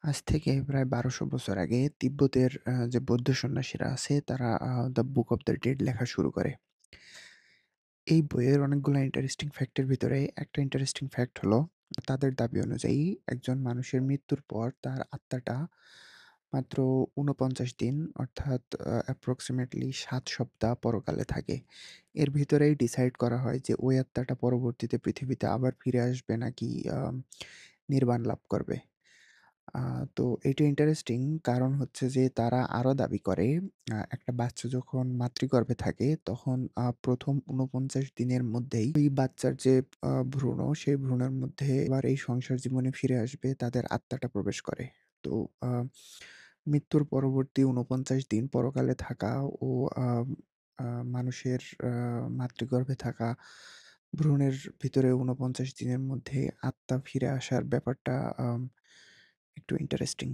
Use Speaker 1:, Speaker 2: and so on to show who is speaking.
Speaker 1: আজ থেকে প্রায় ১২০০ বছর আগে তিব্বতের যে বৌদ্ধ সন্ন্যাসীরা আছে তারা the book of the dead লেখা শুরু করে। এই বইয়ের অনেকগুলা ইন্টারেস্টিং ফ্যাক্টের ভিতরে একটা ইন্টারেস্টিং ফ্যাক্ট হলো তাদের দাবি অনুযায়ী একজন মানুষের মৃত্যুর পর তার আত্মাটা মাত্র ৪৯ দিন অর্থাৎ অ্যাপ্রক্সিমেটলি ৭ সপ্তাহ পরকালে থাকে। এর ভিতরেই ডিসাইড করা হয় যে ওই আত্মাটা পরবর্তীতে পৃথিবীতে আবার ফিরে আসবে নাকি নির্বাণ লাভ করবে। আ তো এটা ইন্টারেস্টিং কারণ হচ্ছে যে তারা আরো দাবি করে একটা বাচ্চা যখন মাতৃগর্ভে থাকে তখন ১ম ৪৯ দিনের মধ্যেই ওই বাচ্চার যে ভ্রূণ সেই ভ্রূণের মধ্যে এবার এই সংসার জীবনে ফিরে আসবে তাদের আত্মাটা প্রবেশ করে। তো আ মৃত্যুর পরবর্তী ৪৯ দিন পরকালে থাকা ও আম আ মানুষের আ মাতৃগর্ভে থাকা ভ্রূণের ভিতরে ৪৯ দিনের মধ্যে আত্মা ফিরে আসার ব্যাপারটা একটু ইন্টারেস্টিং।